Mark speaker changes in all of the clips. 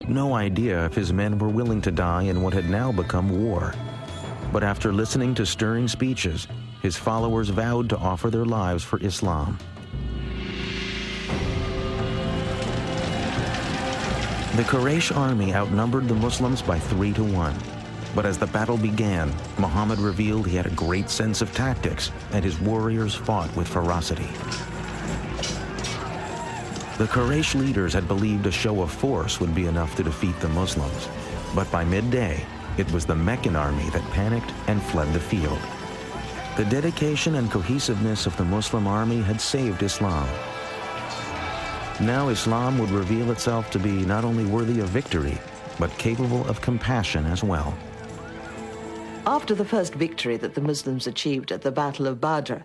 Speaker 1: no idea if his men were willing to die in what had now become war. But after listening to stirring speeches, his followers vowed to offer their lives for Islam. The Quraysh army outnumbered the Muslims by 3 to 1. But as the battle began, Muhammad revealed he had a great sense of tactics, and his warriors fought with ferocity. The Quraysh leaders had believed a show of force would be enough to defeat the Muslims. But by midday, it was the Meccan army that panicked and fled the field. The dedication and cohesiveness of the Muslim army had saved Islam. Now Islam would reveal itself to be not only worthy of victory, but capable of compassion as well.
Speaker 2: After the first victory that the Muslims achieved at the Battle of Badr,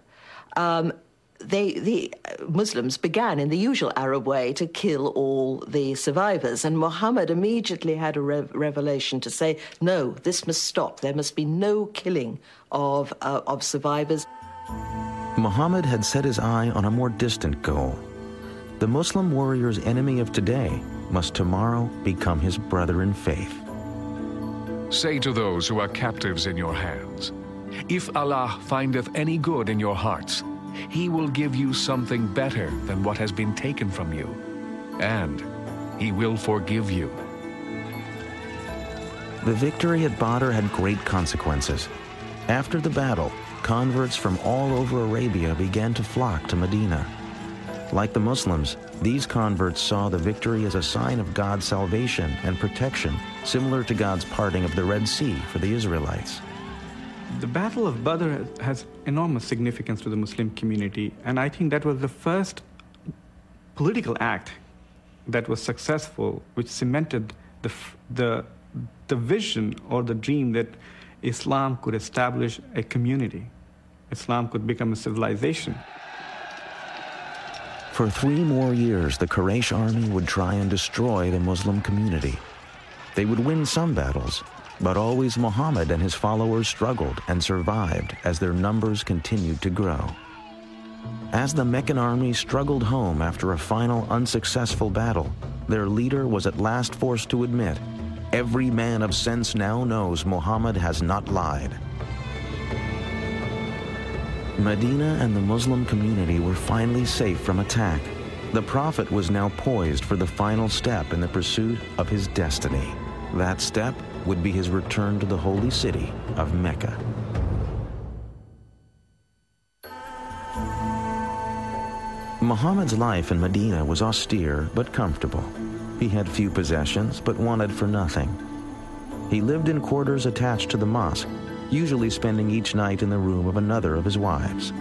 Speaker 2: the Muslims began in the usual Arab way to kill all the survivors. And Muhammad immediately had a revelation to say, no, this must stop. There must be no killing of survivors.
Speaker 1: Muhammad had set his eye on a more distant goal. The Muslim warrior's enemy of today must tomorrow become his brother in faith.
Speaker 3: Say to those who are captives in your hands, if Allah findeth any good in your hearts, He will give you something better than what has been taken from you, and He will forgive you.
Speaker 1: The victory at Badr had great consequences. After the battle, converts from all over Arabia began to flock to Medina. Like the Muslims, these converts saw the victory as a sign of God's salvation and protection, similar to God's parting of the Red Sea for the Israelites.
Speaker 4: The Battle of Badr has enormous significance to the Muslim community, and I think that was the first political act that was successful, which cemented the vision or the dream that Islam could establish a community. Islam could become a civilization.
Speaker 1: For 3 more years, the Quraysh army would try and destroy the Muslim community. They would win some battles, but always Muhammad and his followers struggled and survived as their numbers continued to grow. As the Meccan army struggled home after a final unsuccessful battle, their leader was at last forced to admit, every man of sense now knows Muhammad has not lied. Medina and the Muslim community were finally safe from attack. The Prophet was now poised for the final step in the pursuit of his destiny. That step would be his return to the holy city of Mecca. Muhammad's life in Medina was austere but comfortable. He had few possessions but wanted for nothing. He lived in quarters attached to the mosque, usually spending each night in the room of another of his wives.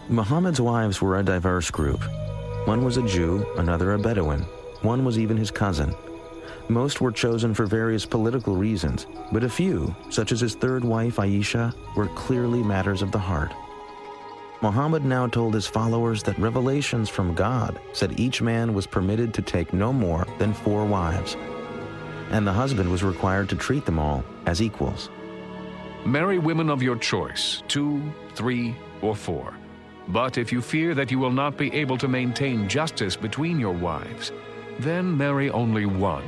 Speaker 1: Muhammad's wives were a diverse group. One was a Jew, another a Bedouin. One was even his cousin. Most were chosen for various political reasons, but a few, such as his third wife Aisha, were clearly matters of the heart. Muhammad now told his followers that revelations from God said each man was permitted to take no more than 4 wives, and the husband was required to treat them all as equals.
Speaker 3: Marry women of your choice, 2, 3, or 4. But if you fear that you will not be able to maintain justice between your wives, then marry only 1.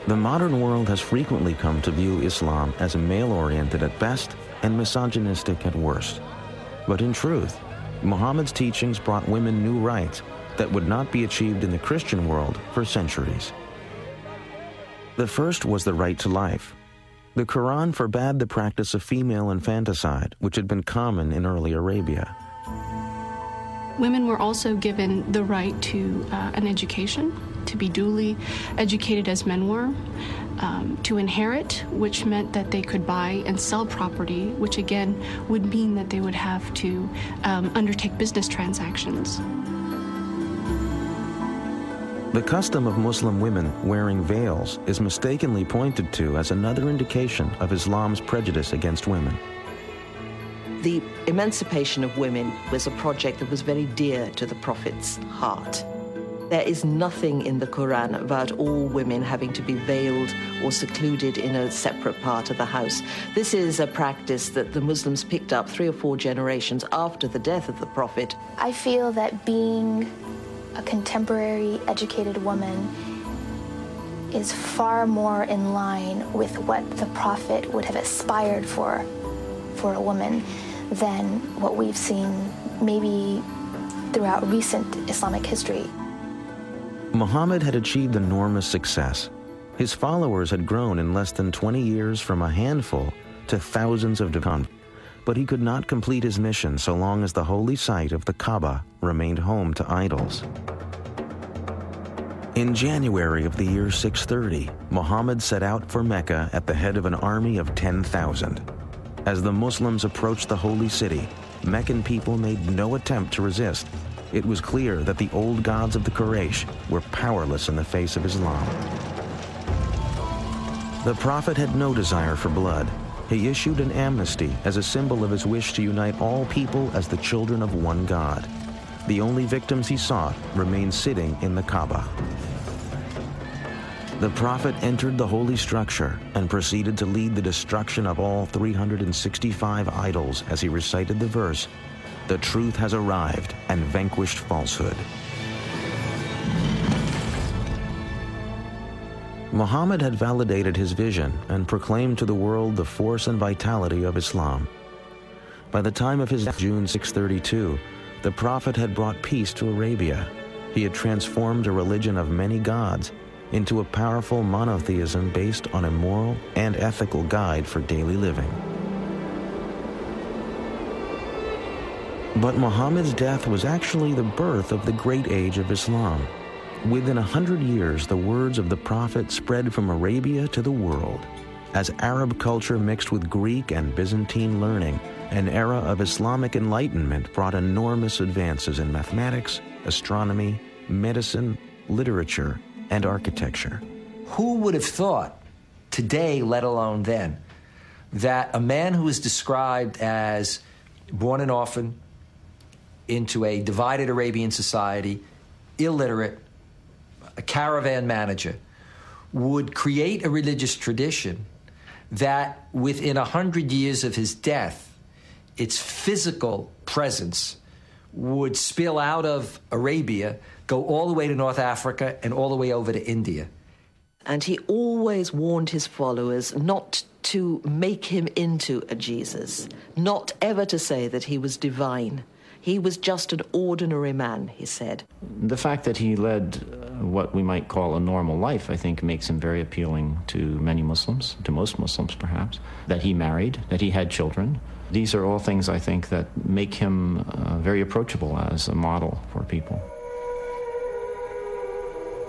Speaker 1: The modern world has frequently come to view Islam as male-oriented at best and misogynistic at worst. But in truth, Muhammad's teachings brought women new rights that would not be achieved in the Christian world for centuries. The first was the right to life. The Quran forbade the practice of female infanticide, which had been common in early Arabia.
Speaker 5: Women were also given the right to an education, to be duly educated as men were, to inherit, which meant that they could buy and sell property, which again would mean that they would have to undertake business transactions.
Speaker 1: The custom of Muslim women wearing veils is mistakenly pointed to as another indication of Islam's prejudice against women.
Speaker 2: The emancipation of women was a project that was very dear to the Prophet's heart. There is nothing in the Quran about all women having to be veiled or secluded in a separate part of the house. This is a practice that the Muslims picked up 3 or 4 generations after the death of the Prophet.
Speaker 6: I feel that being a contemporary educated woman is far more in line with what the Prophet would have aspired for a woman than what we've seen maybe throughout recent Islamic history.
Speaker 1: Muhammad had achieved enormous success. His followers had grown in less than 20 years from a handful to thousands of converts. But he could not complete his mission so long as the holy site of the Kaaba remained home to idols. In January of the year 630, Muhammad set out for Mecca at the head of an army of 10,000. As the Muslims approached the holy city, Meccan people made no attempt to resist. It was clear that the old gods of the Quraysh were powerless in the face of Islam. The Prophet had no desire for blood. He issued an amnesty as a symbol of his wish to unite all people as the children of one God. The only victims he sought remained sitting in the Kaaba. The Prophet entered the holy structure and proceeded to lead the destruction of all 365 idols as he recited the verse, "The truth has arrived and vanquished falsehood." Muhammad had validated his vision and proclaimed to the world the force and vitality of Islam. By the time of his death, June 632, the Prophet had brought peace to Arabia. He had transformed a religion of many gods into a powerful monotheism based on a moral and ethical guide for daily living. But Muhammad's death was actually the birth of the great age of Islam. Within 100 years, the words of the Prophet spread from Arabia to the world. As Arab culture mixed with Greek and Byzantine learning, an era of Islamic enlightenment brought enormous advances in mathematics, astronomy, medicine, literature, and architecture.
Speaker 7: Who would have thought today, let alone then, that a man who is described as born an orphan into a divided Arabian society, illiterate, a caravan manager, would create a religious tradition that within 100 years of his death, its physical presence would spill out of Arabia, go all the way to North Africa and all the way over to India.
Speaker 2: And he always warned his followers not to make him into a Jesus, not ever to say that he was divine. He was just an ordinary man, he said.
Speaker 8: The fact that he led what we might call a normal life, I think, makes him very appealing to many Muslims, to most Muslims perhaps. That he married, that he had children. These are all things, I think, that make him very approachable as a model for people.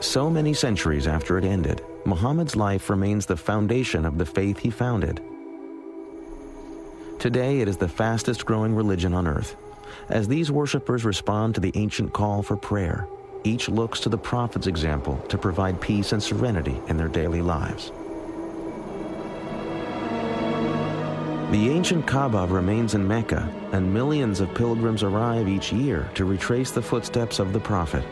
Speaker 1: So many centuries after it ended, Muhammad's life remains the foundation of the faith he founded. Today, it is the fastest growing religion on earth. As these worshippers respond to the ancient call for prayer, each looks to the Prophet's example to provide peace and serenity in their daily lives. The ancient Kaaba remains in Mecca, and millions of pilgrims arrive each year to retrace the footsteps of the Prophet.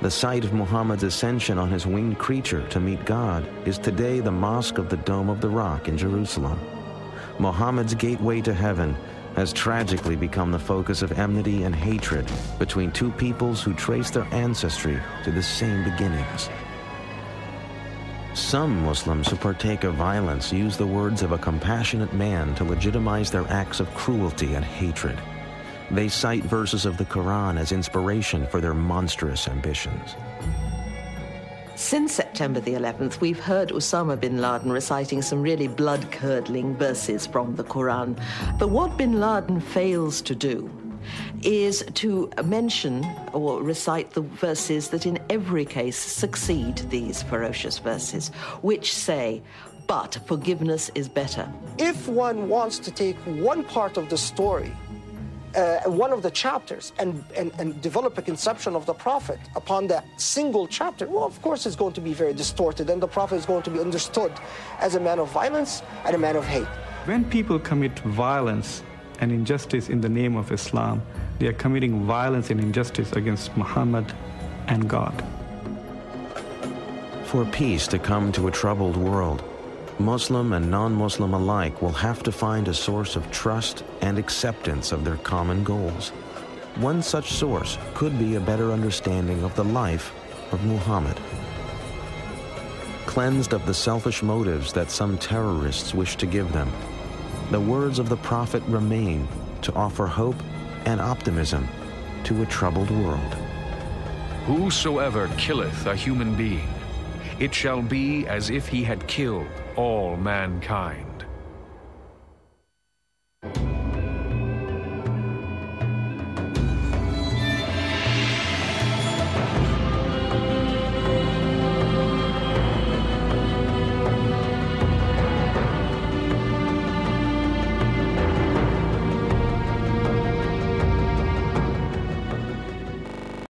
Speaker 1: The site of Muhammad's ascension on his winged creature to meet God is today the Mosque of the Dome of the Rock in Jerusalem. Muhammad's gateway to heaven has tragically become the focus of enmity and hatred between two peoples who trace their ancestry to the same beginnings. Some Muslims who partake of violence use the words of a compassionate man to legitimize their acts of cruelty and hatred. They cite verses of the Quran as inspiration for their monstrous ambitions.
Speaker 2: Since September the 11th, we've heard Osama bin Laden reciting some really blood-curdling verses from the Quran. But what bin Laden fails to do is to mention or recite the verses that in every case succeed these ferocious verses, which say, "But forgiveness is better."
Speaker 9: If one wants to take one part of the story, one of the chapters, and develop a conception of the Prophet upon that single chapter, well, of course it's going to be very distorted, and the Prophet is going to be understood as a man of violence and a man of hate.
Speaker 4: When people commit violence and injustice in the name of Islam, they are committing violence and injustice against Muhammad and God.
Speaker 1: For peace to come to a troubled world, Muslim and non-Muslim alike will have to find a source of trust and acceptance of their common goals. one such source could be a better understanding of the life of Muhammad. Cleansed of the selfish motives that some terrorists wish to give them, the words of the Prophet remain to offer hope and optimism to a troubled world.
Speaker 3: Whosoever killeth a human being, it shall be as if he had killed all mankind.